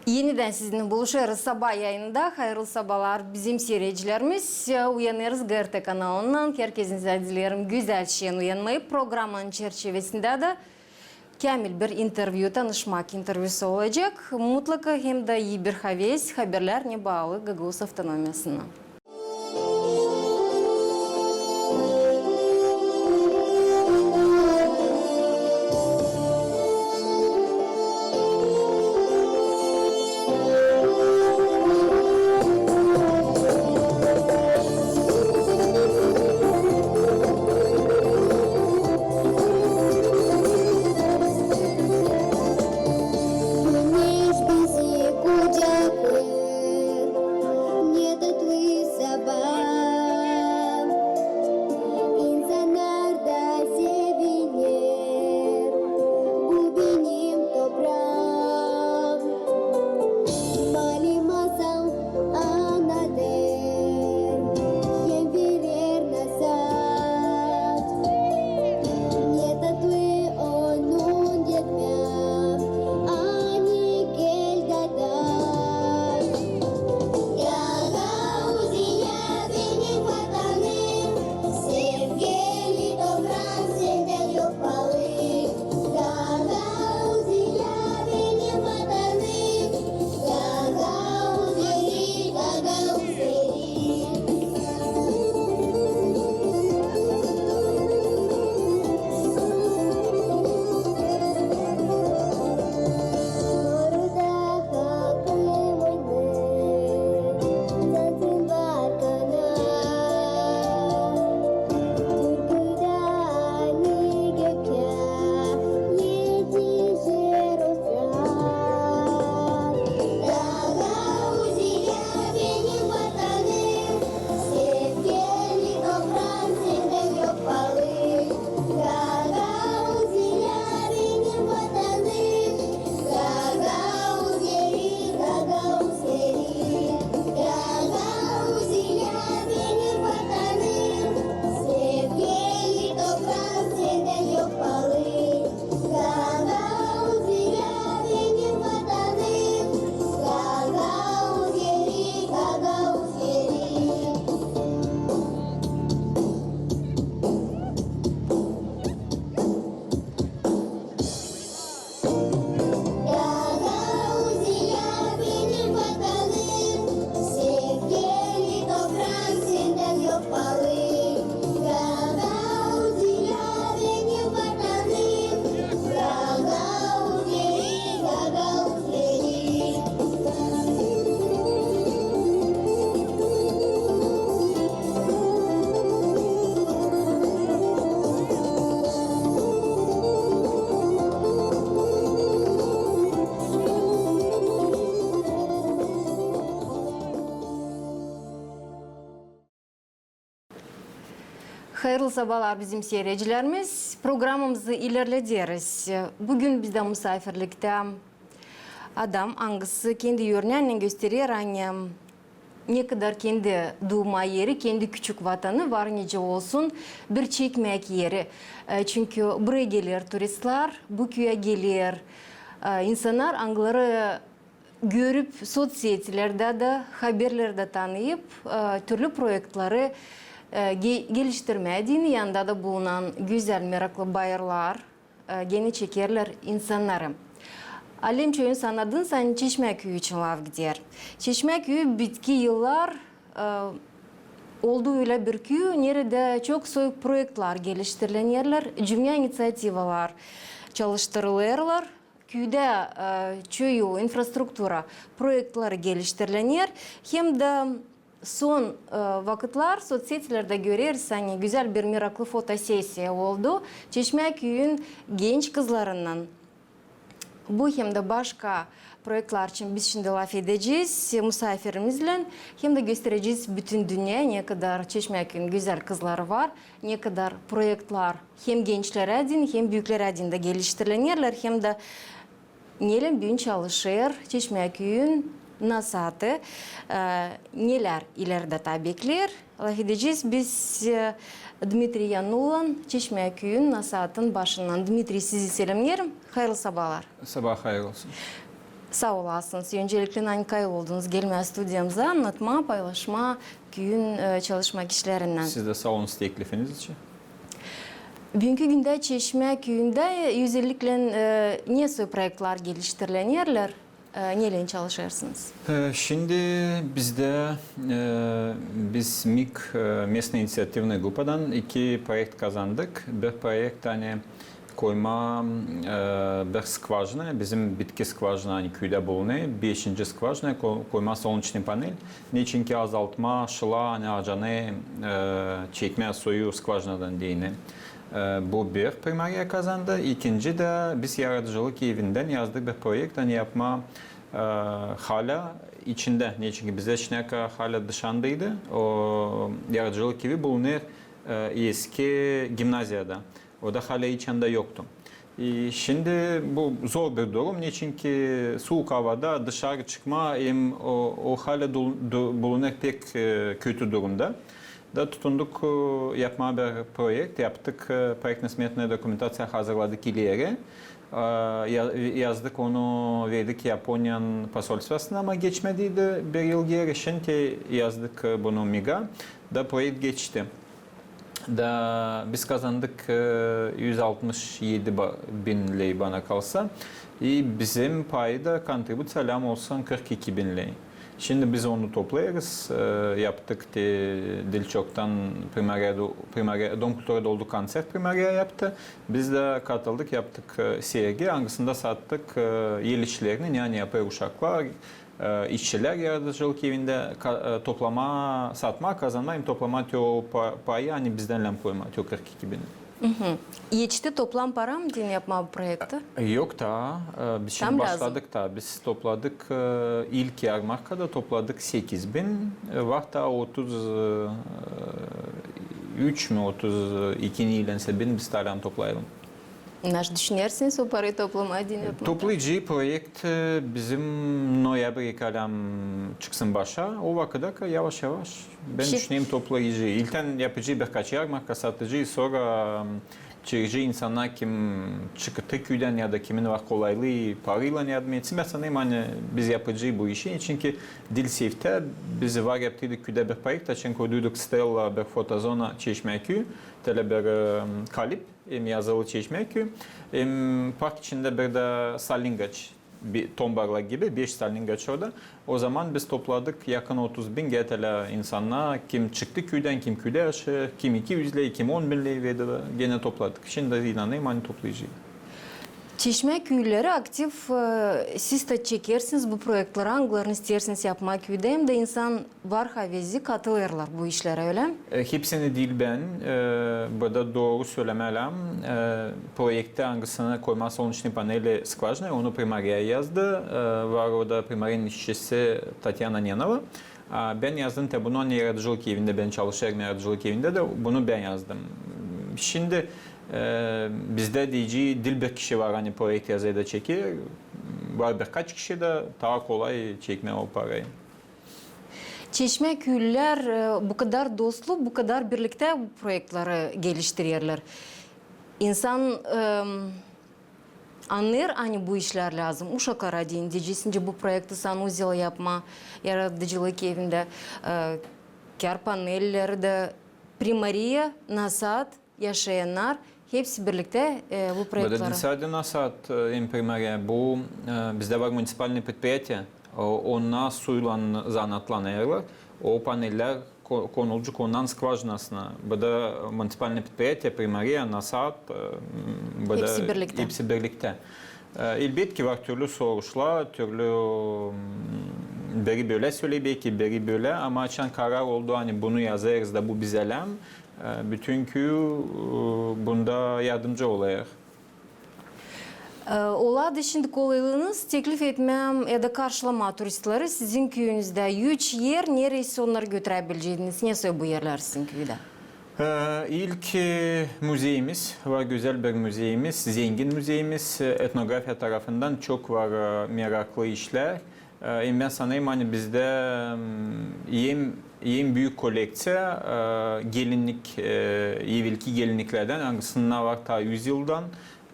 Yeniden sizinle buluşuyoruz sabah yayında. Hayırlı sabahlar bizim seyircilerimiz. Uyanırız GRT kanalından. Herkese dilerim güzel şeyin uyanmayı. Programın çerçevesinde de Kamil bir interview, tanışmak intervüsü olacak. Mutlaka hem de iyi bir haberler ne bağlı Gagavuz Avtonomiyasına. Hayırlı sabahlar bizim seyircilerimiz. Programımızı ilerlediyoruz. Bugün bizde misafirlikte adam hangisi kendi yönlerini gösteriyor. Ne kadar kendi doğma yeri, kendi küçük vatanı var nece olsun bir çekmek yeri. Çünkü buraya gelir turistler, bu köye gelir insanlar angları görüp sosyetелerde de haberlerde tanıyıp türlü projeleri geliştirmediğini yanında da bulunan güzel meraklı bayırlar, geni çekerler insanları. Alem çöyün sanadın sen Çeşmeköy'ü için lav gider. Çeşmeköy bitki yıllar olduğu öyle bir köy, nerede çok soyuk projeler geliştirilen yerler, cümle inisiyativalar çalıştırılırlar. Köyde çöyü, infrastruktura projeleri geliştirilen yer, hem de son vakitler sosyetелerde görüyoruz, hani güzel bir meraklı fotosesya oldu. Çeşmeköy'ün genç kızlarından. Bu hem de başka projeler için biz şimdi laf edeceğiz misafirimizle, hem de göstereceğiz bütün dünya ne kadar Çeşmeköy'ün güzel kızları var, ne kadar projeler hem gençler adın hem büyükler adın da geliştirilen yerler, hem de neler büyün çalışır Çeşmeköy'ün nasatı, neler ileride bekler. Laf edeceğiz biz Dmitri Yanulan, Çeşmeköy'ün nasatın başından. Dmitri sizi selamlarım. Hayırlı sabahlar. Sabah hayır olsun. Sağ olasınız. Öncelikle Nankay oldunuz. Gelme stüdyomuza anlatma, paylaşma, köyün çalışma kişilerinden. Siz de sağ olun teklifiniz için. Bugünkü günde Çeşme köyünde özellikle ne projeler geliştirileniyorlar? Neyle çalışırsınız? Şimdi bizde biz MİK Местная İnisiyatifine Grupadan 2 projekt kazandık. Bir projekt hani koyma bir skvajna, bizim bitki skvajna hani köyde bulunuyor. 5. skvajna koyma solunçlu panel. Niçin ki azaltma, şıla, hani acanı çekme suyu skvajnadan diyene. Bu bir primariye kazandı. İkinci de biz yaratıcılık evinden yazdık bir projekt hani yapma hala içinde. Niçin ki bize Şneka hala dışındaydı. O yaratıcılık evi bulunuyor eski gimnaziyada. O da hala içinde yoktu. Şimdi bu zor bir durum. Niçin ki soğuk havada dışarı çıkma o hala bulunuyor pek kötü durumda. Da tutunduk yapma bir projekt yaptık. Projektno-smetna dokumentasyonu hazırladık ileri. Yazdık onu verdik Japonya'nın pasolstvosuna ama geçmediydi. Bir yıl geri şimdi yazdık bunu MİG'a. Da projekt geçti. Da biz kazandık 167 bin lei bana kalsa. Bizim payda kontribüsiyam olsan 42 bin lei. Şimdi biz onu toplayırız. Yaptık dil çoktan primariya, Dom Kultur'da oldu konser primariya yaptı. Biz de katıldık, yaptık sergi. Hangisinde sattık el işlerini, yani yapıyor uşaklar, işçiler yaratıcılık evinde toplama, satma, kazanma, toplama teo payı hani bizden lem koyma, teo 42 bin. Yetişti toplam para mı din yapma bu projekte? Yok da biz şimdi başladık da biz topladık ilk yarmarkada topladık 8 bin var da 33 mü 32 ilense bin biz talan toplayalım. Nasıl düşünürsünüz o parayı toplamaya din yapmak? Toplayıcı projekt bizim noyabr kalam çıksın başa. O vakıda yavaş yavaş ben düşüneyim toplayıcı. İlten yapıcı birkaç yarmarka satıcı sonra çekici insanlar kim çıktı köyden ya da kimin var kolaylığı parayla yardım etsin. Ben sanayım hani biz yapıcı bu işi. Çünkü dil sefte biz var yaptıydık köyde bir projekt. Çünkü koyduyduk Stella bir fotozona Çeşme köyü. Tele bir kalip. Yazılı Çeşme köyü. Park içinde bir de salıngaç. Bir tombarla gibi 5 salıngaç orada. O zaman biz topladık yakın 30 bin getele insanlar. Kim çıktı köyden, kim köyde yaşıyor, kim 200 lira, kim 10 bin lira verdi. Gene topladık. Şimdi inanayım hani toplayıcıyım. Çeşme köyleri aktif, siz de çekersiniz bu projeleri, hangilerini istersiniz yapmak köyde hem de insan var havezi katılırlar bu işlere öyle mi? Hepsini değil ben. Burada doğru söylemeliyim. Projekte hangisine koyma solunçlu paneli skvajna, onu primariye yazdı. Var orada primariyenin işçisi Tatyana Nenova. Ben yazdım tabi bunu hani yaratıcılık evinde, ben çalışıyorum yaratıcılık evinde de bunu ben yazdım. Şimdi bizde diyeceği dil bir kişi var hani projekt yazıyı da çekir. Var birkaç kişi de daha kolay çekme o parayı. Çeşme köylüler bu kadar dostlu, bu kadar birlikte bu projeleri geliştiriyorlar. İnsan anlar hani bu işler lazım. Uşaklara deyin diyeceğisince bu projekti sanuzel yapma, yaratıcılık evinde kar panellerde primariye, nasat, yaşayanlar hepsi birlikte bu projeleri. Burada sadece nasat primariye bu bizde var municipalne предприятие. Ona suyla zanatlanıyorlar. O paneller konulcuk ondan skvajnasına. Burada municipalne предприятие, primariye, nasat, hepsi birlikte. Elbette ki var türlü soruşlar, türlü biri böyle söyleyip belki biri böyle ama açan karar oldu hani bunu yazarız da bu bizelem. Bütün köy bunda yardımcı oluyor. Ola dışında kolaylığınız teklif etmem ya da karşılama turistleri sizin köyünüzde 3 yer neresi onları götürebileceğiniz ne bu yerler sizin köyde? İlk müzeyimiz var, güzel bir müzeyimiz, zengin müzeyimiz. Etnografya tarafından çok var meraklı işler. Ben sanayım hani bizde en büyük koleksiya gelinlik, evvelki gelinliklerden hangisinde var ta 100 yıldan.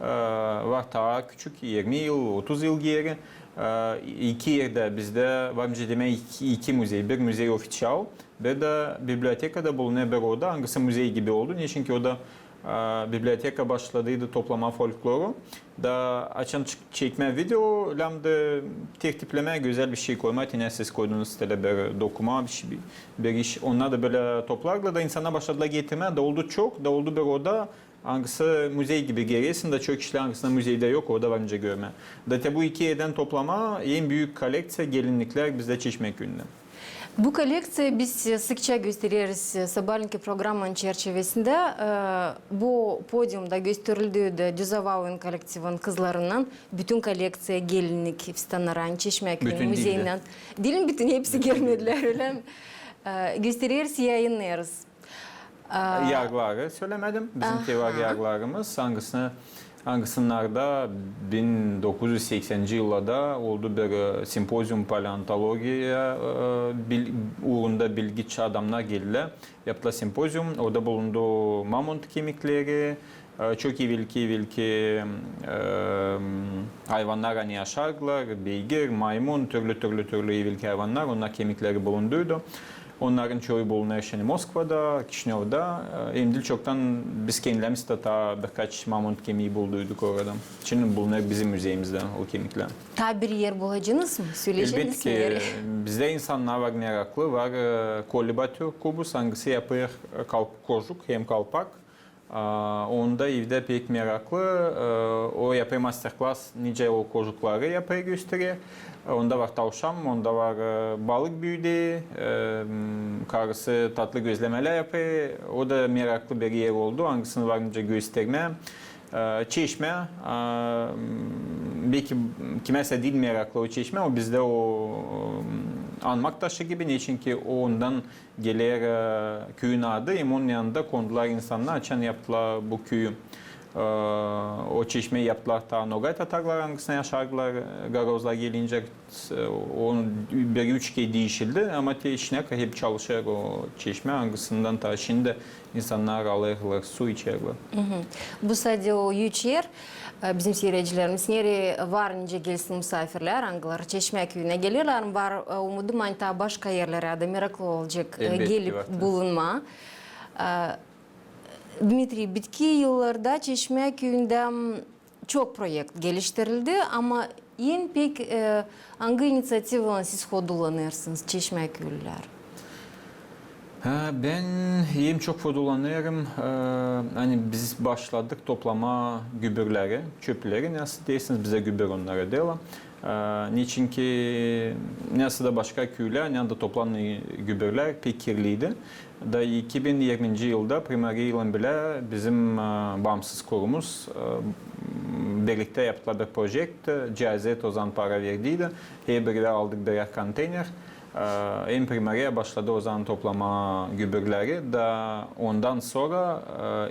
var daha küçük 20 yıl, 30 yıl geri. İki yerde bizde var iki müze, bir müze official, bir de bibliotekada bulunan bir oda, hangisi müze gibi oldu. Çünkü o da biblioteka başladıydı toplama folkloru. Da açan çekme video, lamda tertipleme güzel bir şey koyma. Yine siz koyduğunuz sitede bir dokuma, bir iş. Onlar da böyle toplarla da insana başladılar getirmeye. Da oldu çok, da oldu bir oda. Hangisi müze gibi gerisin de çok işler hangisinde müzeyde yok orada bence görme. Da bu iki yerden toplama en büyük koleksiya gelinlikler bizde Çeşmeköy'ünde. Bu koleksiya biz sıkça gösteririz Sabalenka programının çerçevesinde. Bu podyumda gösterildiği de Düzavav'ın kolektifinin kızlarından bütün koleksiya gelinlik, Fistanlaran, Çeşmeköy müzeyinden. Dilin bütün hepsi gelmediler öyle mi? Gösteririz, yayınlarız. Yargıları söylemedim. Bizim var yargılarımız. Hangisinde 1980 yıllarda oldu bir sempozyum paleontolojiya uğrunda bilgiç adamlar geldiler. Yaptılar sempozyum. Orada bulundu mamont kemikleri, çok ilki hayvanlar hani yaşardılar, beygir, maymun, türlü ilki hayvanlar, onlar kemikleri bulunduydu. Onların çoğu bulunuyor şimdi Moskova'da, Kişinev'da. Şimdi çoktan biz kendilerimiz de ta birkaç mamont kemiği bulduyduk orada. Şimdi bulunuyor bizim müzeyimizde o kemikler. Ta bir yer bulacaksınız mı? Söyleyeceksiniz mi? Elbette ki bizde insanlar var meraklı. Var kolibatör kubus, hangisi yapıyor kojuk hem kalpak. Onda evde pek meraklı. O yapıyor masterclass, nice o kojukları yapıyor gösteriyor. Onda var tavşan, onda var balık büyüdü, karısı tatlı gözlemeler yapıyor. O da meraklı bir yer oldu. Hangisini varınca gösterme. Çeşme, belki kimse değil meraklı o çeşme, o bizde o anmak taşı gibi. Niçin ki ondan gelir köyün adı, onun yanında kondular insanlar, açan yaptılar bu köyü. O çeşmeyi yaptılar ta Nogay Tatarlar hangisine yaşardılar, garozlar gelince onun bir üç kez değişildi ama işine hep çalışır o çeşme hangisinden ta şimdi insanlar alırlar, su içerler. Bu sadece o üç yer. Bizim seyircilerimiz nereye varınca gelsin misafirler, hangileri Çeşmeköy'üne gelirler, var umudum aynı başka yerlere de meraklı olacak gelip bulunma. Dmitri, bitki yıllarda Çeşmeköy'ünde çok projekt geliştirildi ama en pek hangi inisiyatifle siz kullanırsınız Çeşmeköy'lüler? Ben çok faydalanıyorum. Hani biz başladık toplama gübürleri, çöpleri. Nasıl değilsiniz bize gübür onlara değil. Niçin ki nasıl da başka köyler, ne de toplanan gübürler pek kirliydi. Da 2020 yılda primari yılın bile bizim bağımsız kurumumuz birlikte yaptılar bir proje. CIZ o zaman para verdiydi. Her biri aldık birer konteyner. En primariye başladı o zaman toplama gübürleri da ondan sonra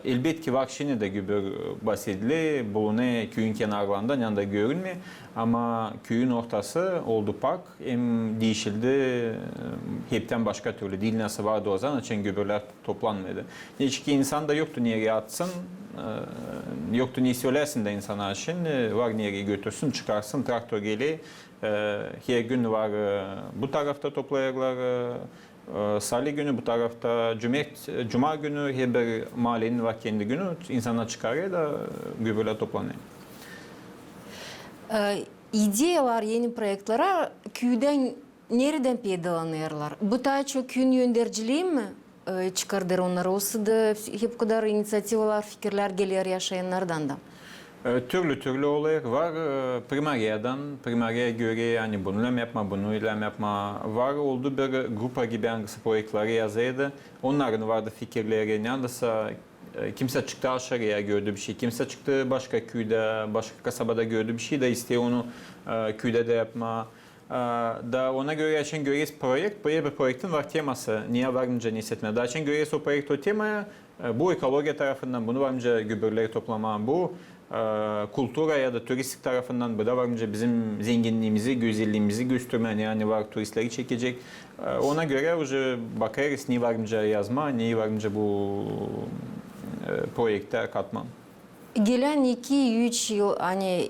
elbette ki var şimdi de gübür bahsedili bulunuyor köyün kenarlarından yanında görünmüyor ama köyün ortası oldu park hem değişildi hepten başka türlü değil nasıl vardı o zaman için gübürler toplanmadı. Hiç insan da yoktu niye atsın yoktu niye söylersin de insana şimdi var niye götürsün çıkarsın traktör geliyor. Her gün var bu tarafta toplayırlar, salı günü bu tarafta, cuma günü her bir mahallenin var kendi günü insanlar çıkarıyor da gübreler toplanıyor. İdeyalar, yeni projelere köyden nereden faydalanıyorlar? Bu daha çok köyün yöndericiliği mi çıkardır onları? Olsa da hep kadar inisiyatifalar, fikirler geliyor yaşayanlardan da. Türlü olaylar var. Primariye göre yani bunu yapma, bunu yapma. Var oldu bir grupa gibi hangisi projeleri yazıyordu. Onların vardı fikirleri. Neredeyse kimse çıktı aşağıya gördü bir şey. Kimse çıktı başka köyde, başka kasabada gördü bir şey de istiyor onu köyde de yapma. Da ona göre için görüyoruz projekt. Bir projektin var teması. Niye varınca ne hissetmeye. Daha için görüyoruz o projekt o temaya. Bu ekoloji tarafından bunu varınca gübürleri toplama. Bu kultura ya da turistik tarafından bu da varınca bizim zenginliğimizi, güzelliğimizi gösterme. Yani var turistleri çekecek. Ona göre bakarız ne varınca yazma, ne varınca bu projekte katma. Gelen 2-3 yıl hani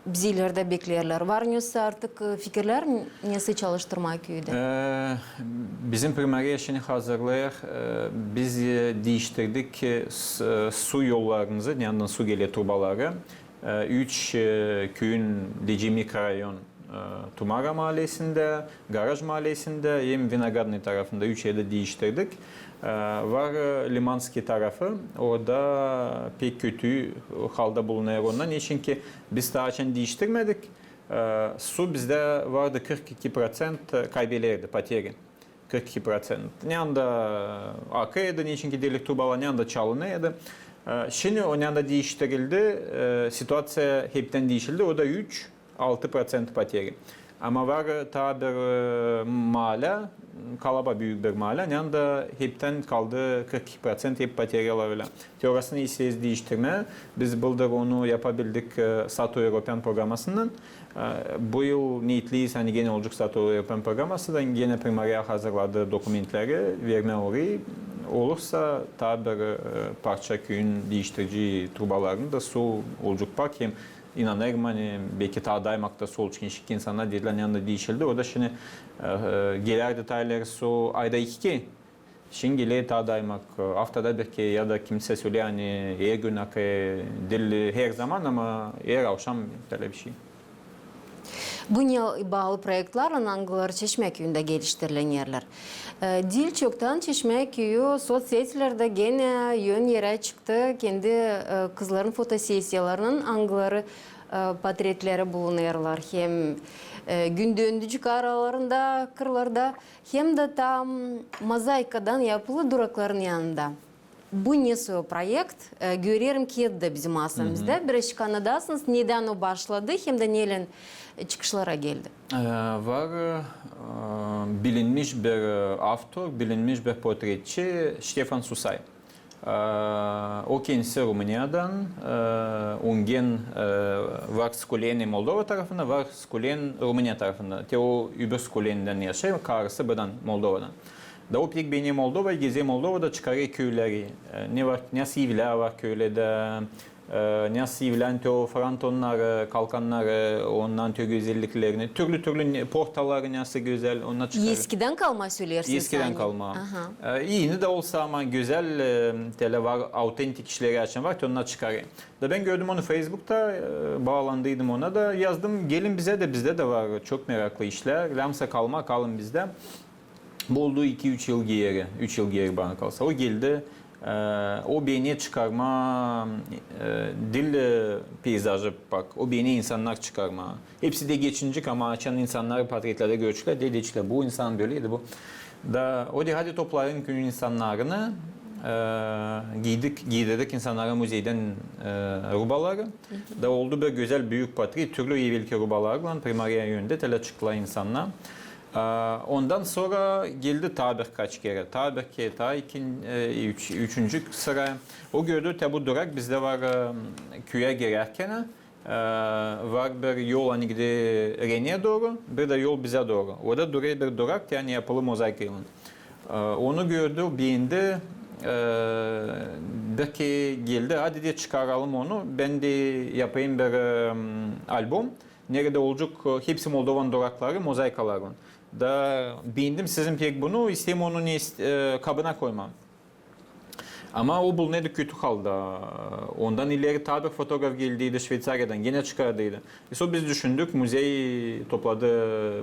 bizlerde beklerler. Var mı artık fikirler nasıl çalıştırmak köyde? Bizim primariye işini hazırlayak. Biz değiştirdik su yollarımızı, yani su geliyor turbaları. 3 köyün Dici mikrorayon Tumara Mahallesi'nde, Garaj Mahallesi'nde, hem Vinogradny tarafında 3 yerde değiştirdik. Var Limanski tarafı, orada pek kötü halde bulunuyor ondan. Niçin ki biz daha önce değiştirmedik. Su bizde vardı 42% kaybederdi, pateri. 42%. Ne anda akıyordu, niçin ki delik turbalar ne anda çalınıyordu. Şimdi o ne anda değiştirildi, situatsiya hepten değişildi, o da 3-6% pateri. Ama var ta bir mahalle, kalaba büyük bir mahalle, ne anda hepten kaldı 42% hep pateriyalar öyle. Teorasını isteyiz değiştirme, biz buldur onu yapabildik Satu European programmasından. Bu yıl niyetliyiz, hani gene olacak Satu European programmasından gene primariya hazırladığı dokumentleri verme orayı. Olursa ta bir parça köyün değiştirici turbalarını da su olacak bak hem inanırım hani belki ta daymakta su olacak insanlar dediler yanında değişildi. O da şimdi gelir detayları su ayda 2. Şimdi gelir ta daymak haftada belki ya da kimse söylüyor hani her gün dil her zaman ama her akşam böyle bir şey. Buna bağlı projeler Angılar Çeşme köyünde geliştirilen yerler. Dil çoktan Çeşme köyü sosyetlerde gene yön yere çıktı. Kendi kızların fotosesiyalarının Angıları portretleri bulunuyorlar. Hem gün döndücük aralarında, kırlarda hem de tam mozaikadan yapılı durakların yanında. Bu nasıl o projekt? Görüyorum ki de bizim aslımızda. Birazcık anladasınız neden o başladı hem de neyle çıkışlara geldi. Var bilinmiş bir autor, bilinmiş bir portretçi Stefan Susay. O kendisi Rumeniya'dan, Ungen var Skuleni Moldova tarafında, var Skulen Rumenya tarafında. O öbür Skulen'den yaşıyor, karısı buradan Moldova'dan. Da o pek beni Moldova, gezi Moldova'da çıkarıyor köyleri. Ne var, ne sivler var köylerde, ne sivlen o frontonlar, kalkanlar, ondan tür güzelliklerini, türlü portaları nasıl güzel, onlar çıkarıyor. Eskiden kalma söylersin Eskiden sen. kalma. Yeni de olsa ama güzel tele var, autentik işleri açan var ki onlar çıkarıyor. Da ben gördüm onu Facebook'ta, bağlandıydım ona da yazdım, gelin bize de bizde de var çok meraklı işler, lamsa kalma kalın bizde. Bu oldu 2-3 yıl geri, 3 yıl geri bana kalsa. O geldi, o beni çıkarma, dil peyzajı bak, o beni insanlar çıkarma. Hepsi de geçincik ama açan insanlar portretlerde görüşler, dediler bu insan böyleydi bu. Da o da hadi toplayın köyün insanlarını, giydirdik insanlara müzeyden rubaları. Da oldu bir güzel büyük portre, türlü evvelki rubalarla primariya yönünde tele çıktılar insanlar. Ondan sonra geldi tabir kaç kere. Tabir ki ta üçüncü sıra. O gördü tabi durak bizde var köye girerken var bir yol hani gidiyor Ren'e doğru, bir de yol bize doğru. Orada duruyor bir durak yani yapılı mozaik yılın. Onu gördü, beğendi. Belki geldi, hadi diye çıkaralım onu. Ben de yapayım bir albüm. Nerede olacak hepsi Moldovan durakları, mozaikaların. Da beğendim sizin pek bunu, isteyeyim onu kabına koymam. Ama o bulunuyordu kötü halde. Ondan ileri tabi fotoğraf geldiydi Şveycarya'dan, yine çıkardıydı. Sonra biz düşündük,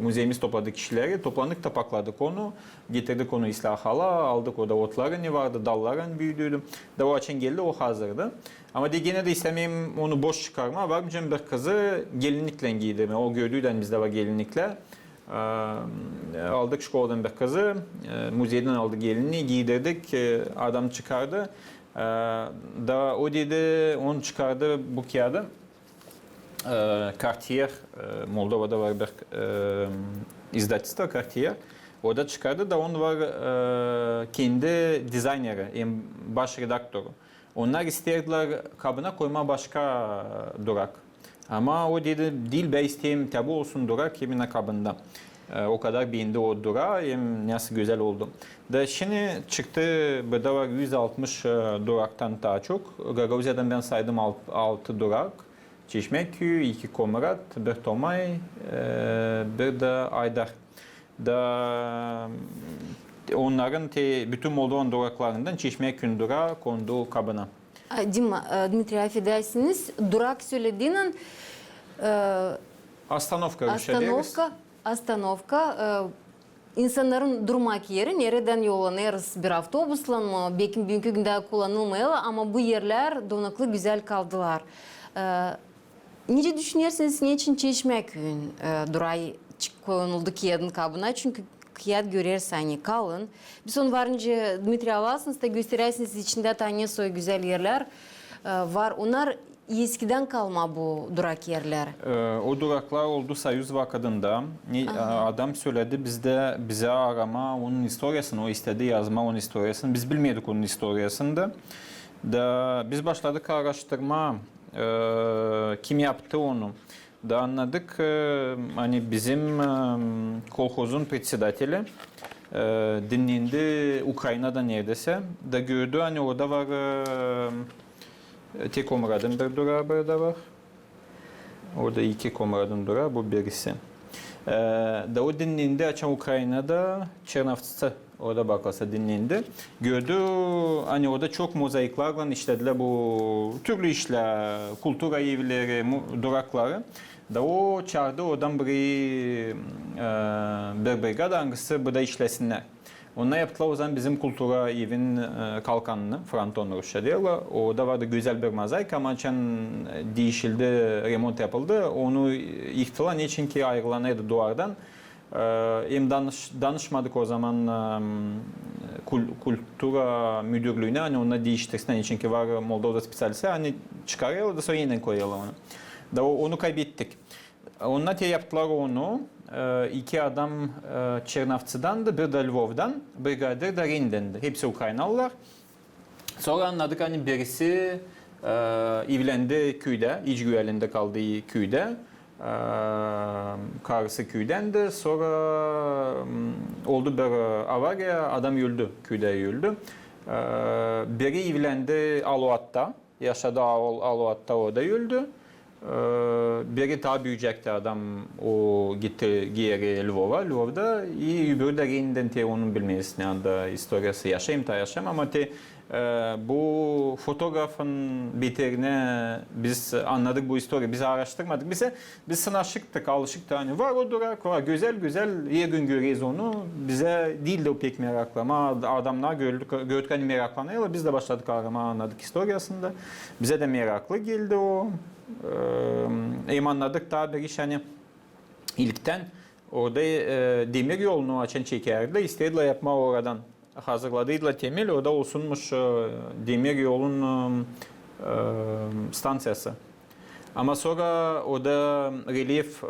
müzeyimiz topladı kişileri, toplandık, tapakladık onu, getirdik onu İslahala, aldık orada otları ne vardı, dalların büyüdüydü. Da o açın geldi, o hazırdı. Ama de gene de istemeyeyim onu boş çıkarma, var mı bir kızı gelinlikle giydirme, o gördüğüden bizde var gelinlikler. Aldık şkoldan bir kızı, müzeyden aldık gelinliği, giydirdik, adam çıkardı. Da o dedi, onu çıkardı bu kağıdı. Cartier, Moldova'da var bir izdательство Cartier. O da çıkardı da onu var kendi dizayneri, baş redaktörü. Onlar isterdiler kabına koyma başka durak. Ama o dedi değil be isteyeyim tabi olsun durak kimin kabında. O kadar beğendi o durağı hem nasıl güzel oldu. Da şimdi çıktı burada var 160 duraktan daha çok. Gagavuzya'dan ben saydım 6 durak. Çeşmeköy, 2 Komrat, 1 Tomay, bir de Aydar. Da onların bütün Moldovan duraklarından Çeşmeköy durağı kondu kabına. Dima, Dmitri affedersiniz. Durak söylediğinin Astanovka Rüşeleriz. Astanovka insanların durmak yeri. Nereden yollanırız bir avtobusla mı? Belki bugünkü günde kullanılmayalı ama bu yerler donaklı güzel kaldılar. Nece düşünüyorsunuz niçin Çeşmeköy'ün durağı koyuldu Kiyad'ın kabına? Çünkü Kiyad görürsen kalın. Bir son varınca Dmitri alasınız da gösterirsiniz içinde tane soy güzel yerler var. Onlar eskiden kalma bu durak yerler. O duraklar oldu Soyuz vakadında. Adam söyledi bize arama onun historiasını, o istedi yazma onun historiasını. Biz bilmiyorduk onun historiasını da biz başladık araştırma kim yaptı onu. Da anladık hani bizim kolhozun председатели dinlendi Ukrayna'da neredeyse da gördü hani orada var tek Komrad'ın bir durağı burada var. Orada 2 Komrad'ın durağı bu birisi. Da o dinlendi açan Ukrayna'da Çernavtsı orada bakarsa dinlendi. Gördü hani orada çok mozaiklarla işlediler bu türlü işler, kultura evleri, durakları. Da o çağırdı oradan bir brigada hangisi burada işlesinler. Onlar yaptılar o zaman bizim kultura evin kalkanını, fronton Rusça diyorlar. Orada vardı güzel bir mozaik ama geçen değişildi, remont yapıldı. Onu yıktılar. Niçin ki ayrılanıydı duvardan. Hem danışmadık o zaman kultura müdürlüğüne hani onu değiştirsinler. Niçin ki var Moldova'da spesyalistler hani çıkarıyorlar da sonra yeniden koyuyorlar onu. Da onu kaybettik. Onlar yaptılar onu. 2 adam Çernavtsy'dan da bir de Lvov'dan, brigadir de Rinden'di. Hepsi Ukraynalılar. Sonra anladık hani birisi evlendi köyde, iç güvenliğinde kaldığı köyde. Karısı köydendi. Sonra oldu bir avariya, adam öldü, köyde öldü. Biri evlendi Aluat'ta, yaşadı Aluat'ta, o da öldü. Biri daha büyüyecekti adam, o gitti geri Lvov'a, Lvov'da öbürü de Rinden'de onun bilmeyiz ne anda historiası yaşayayım da yaşayayım ama bu fotoğrafın biterini biz anladık bu historiyı, biz araştırmadık. Biz sanaşıktık, alışıktık hani var o durak var, güzel her gün görüyoruz onu. Bize değil de o pek meraklama, adamlar gördük hani meraklanıyorlar, biz de başladık arama anladık historiasında. Bize de meraklı geldi o. Anladık daha bir iş hani ilkten orada demir yolunu açan çekerdiler, istediler yapma oradan. Hazırladıydılar temel, orada olsunmuş demir yolun stansiyası. Ama sonra orada relief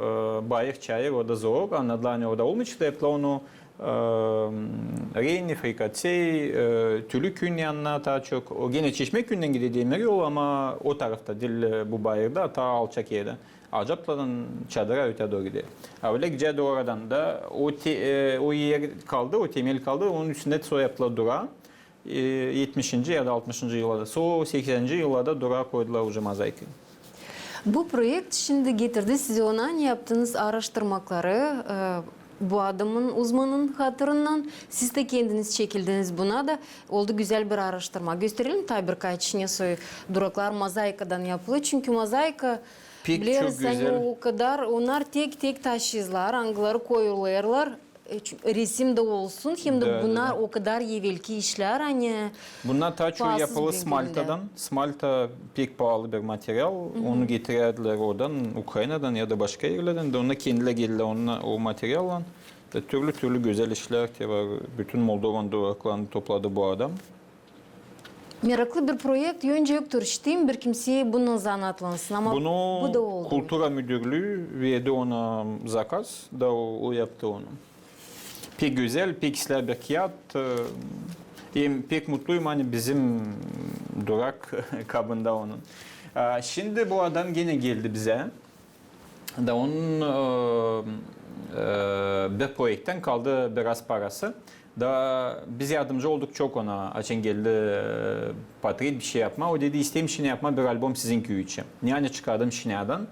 bayır çayır, orada zor, anladılar hani orada olmayacak, yaptılar onu Reyni, Frikatsey, Tülükün yanına daha çok, o gene Çeşmeköy'den gidiyor demir yol ama o tarafta değil bu bayırda, ta alçak yerde. Acaplar'ın çadıra öte doğru gidiyor. Öyle gideceği oradan da o yer kaldı, o temel kaldı. Onun üstünde sonra yaptılar durağı. 70. ya da 60. yıllarda, sonra 80. yıllarda durağı koydular ucu mozaikayı. Bu projekt şimdi getirdi size ona yaptığınız araştırmaları, bu adamın uzmanın hatırından siz de kendiniz çekildiniz buna da oldu güzel bir araştırma. Gösterelim tabi birkaç ne duraklar mozaikadan yapılıyor çünkü mozaika biliriz hani o kadar onlar tek taşıyızlar, angıları koyuyorlar. Resim de olsun hem de bunlar o kadar evvelki işler hani. Bunlar daha çok yapılı Smalta'dan. Smalta pek pahalı bir materyal. Onu getirdiler oradan, Ukrayna'dan ya da başka yerlerden de ona kendileri geldiler o materyalla. Türlü güzel işler var. Bütün Moldovan duraklarını topladı bu adam. Meraklı bir projekt. Önce yoktur işte bir kimseye bunun zanatlansın ama bu da oldu. Kultura Müdürlüğü verdi ona zakaz da o yaptı onu. Pek güzel, pek işler bir kağıt. Pek mutluyum hani bizim durak kabında onun. Şimdi bu adam gene geldi bize. Da onun bir projekten kaldı biraz parası. Da biz yardımcı olduk çok ona. Açın geldi Patrit bir şey yapma. O dedi isteyeyim şimdi yapma bir albüm sizin köy için. Yani çıkardım Şinya'dan.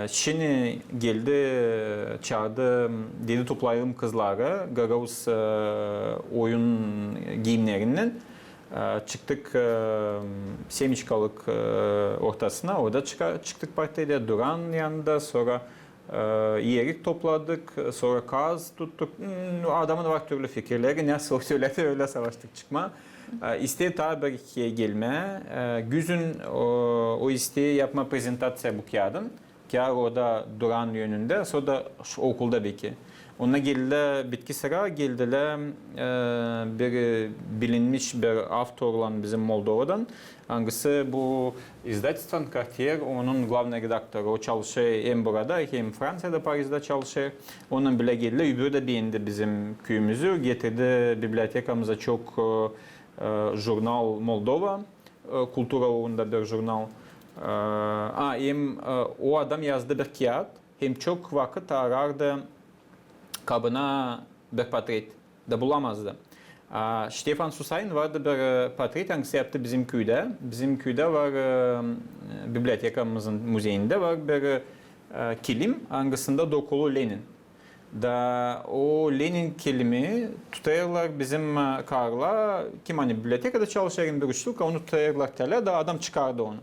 Şimdi geldi çağırdı dedi toplayalım kızları. Gagavuz oyun giyimlerinden. Çıktık Semiçkalık ortasına. Orada çıktık partide Duran yanında sonra yerik topladık, sonra kaz tuttuk. Adamın var türlü fikirleri. Nasıl söyledi öyle savaştık çıkma. İsteği tabii ki gelme. Güzün o isteği yapma prezentasyonu bu kağıdın. Kağıt orada Duran yönünde, sonra da okulda belki. Ona geldi bitki sıra geldiler bir bilinmiş bir autor olan bizim Moldova'dan. Hangisi bu izdательство'nun Cartier, onun главный redaktörü. O çalışıyor hem burada hem Fransa'da Paris'de çalışıyor. Onun bile geldi. Öbürü de beğendi bizim köyümüzü. Getirdi bibliotekamıza çok jurnal Moldova. Kultura uğrunda bir jurnal. Hem o adam yazdı bir kağıt. Hem çok vakit arardı kabına bir portret de bulamazdı. Stefan Susayn vardı bir portret hangisi yaptı bizim köyde. Bizim köyde var bibliotekamızın müzeyinde var bir kilim hangisinde dokulu Lenin. Da o Lenin kilimi tutarlar bizim karla kim hani bibliotekada çalışırken bir üçlük onu tutarlar tele da adam çıkardı onu.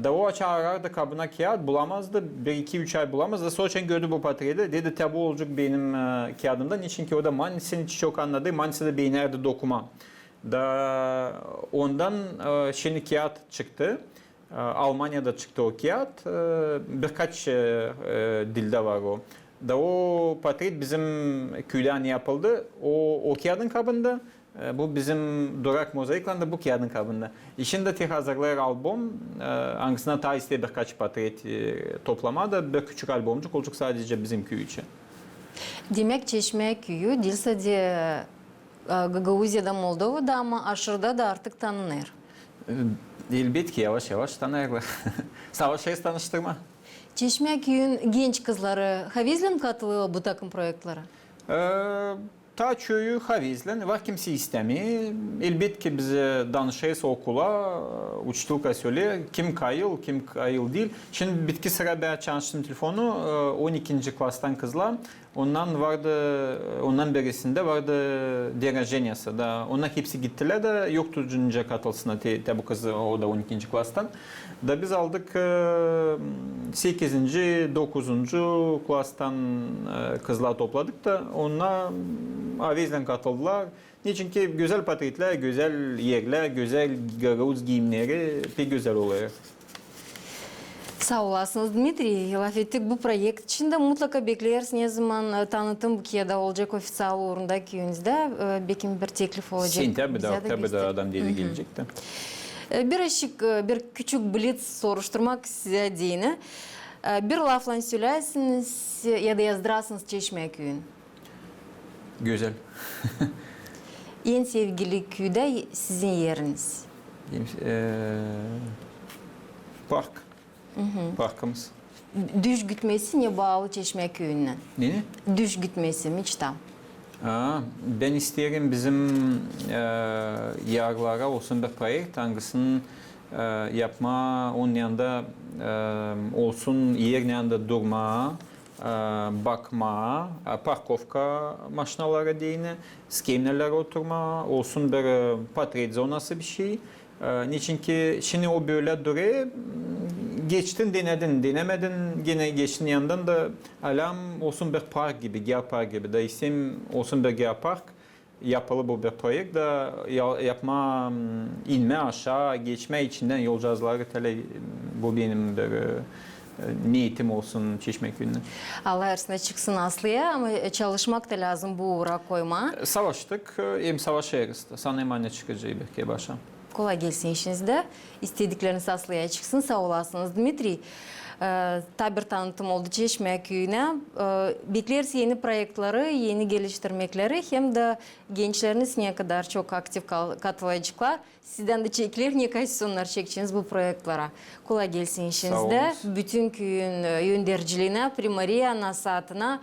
Da o çağırırdı kabına kağıt bulamazdı. 1-2-3 ay bulamazdı. Sonra gördü bu portreti. Dedi tabi olacak benim kağıdımda. Niçin ki o da Manis'in çok anladı. Manis'e beğenerdi dokuma. Da ondan şimdi kağıt çıktı. Almanya'da çıktı o kağıt. Birkaç dilde var o. Da o portret bizim köyden yapıldı. O kağıdın kabında. Bu bizim Durak mozaiklerinde bu kağıdın kabında. İçinde tek hazırlar albüm. Hangisine ta iste birkaç portret toplamada bir küçük albümcük olacak sadece bizim köy için. Demek Çeşme köyü Dilsa'da Gagavuzya'da Moldova'da ama aşırıda da artık tanınır. Elbette ki yavaş yavaş tanırlar. Savaşa tanıştırma. Çeşme köyün genç kızları havizle mi katılıyor bu takım projektlere? Ta köyü havizlen, var kimse istemiyor. Elbette ki bize danışıyorsa okula, uçtulka söyle, kim kayıl değil. Şimdi bitki sıra bir çalıştım telefonu, 12. klastan kızla. Ondan birisinde vardı derejenyası da. Onlar hepsi gittiler de yoktu cünce katılsına bu kızı o da 12. klastan. Da biz aldık 8. 9. klastan kızlar topladık da onlar avizden katıldılar. Niçin ki güzel portretler, güzel yerler, güzel Gagavuz giyimleri pek güzel oluyor. Sağ olasınız Dmitri. Laf ettik bu projekt içinde mutlaka bekleriz. Ne zaman tanıtım bu kıyada olacak ofisyal uğrunda köyünüzde. Belki bir teklif olacak. Sentyabr'da adam dedi gelecekti. Bir küçük blitz soruşturmak size diyene. Bir lafla söylersiniz ya da yazdırarsınız Çeşme köyün. Güzel. En sevgili köyde sizin yeriniz? Park. Parkımız. Düş gitmesi bağlı Çeşme köyünden? Ne? Düş gitmesi Miçta. Ben isterim bizim yarlara olsun bir projekt hangisini yapma, onun yanında olsun yer yanında durma, bakma, parkovka maşinalara değine, skemlere oturma, olsun bir portret zonası bir şey. Niçin ki şimdi o böyle duruyor, geçtin denedin, denemedin gene geçtin yandan da alam olsun bir park gibi, geopark gibi da isim olsun bir geopark yapılı bu bir projekt da yapma, inme aşağı, geçme içinden yol cihazları tele bu benim bir niyetim olsun Çeşme köyünde. Allah ersine çıksın Aslı'ya ama çalışmak da lazım bu uğra koyma. Savaştık, hem savaşıyoruz da sana emanet çıkacağı belki başa. Kolay gelsin işinizde. İstedikleriniz Aslı'ya çıksın. Sağ olasınız Dmitri. Tabi tanıtım oldu Çeşme köyüne. Bekleriz yeni projeleri, yeni geliştirmekleri hem de gençleriniz ne kadar çok aktif katılacaklar. Sizden de çekilir ne kadar sonlar çekeceğiniz bu projelere. Kolay gelsin işinizde. Bütün köyün yöndericiliğine, primariya, nasatına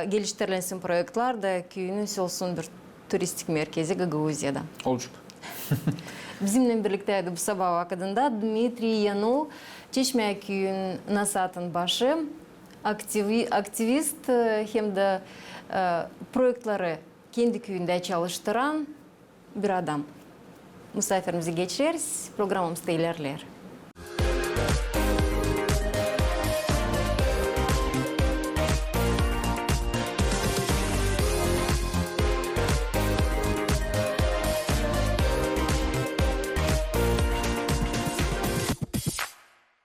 geliştirilen projeler de köyünün olsun bir turistik merkezi Gagauziya'da. Olacak. Bizimle birlikteydi bu sabah vakitinde Dmitri Yanul, Çeşme köyün nasatın başı, aktivist hem de projeleri kendi köyünde çalıştıran bir adam. Misafirimizi geçiririz, programımızda ilerler.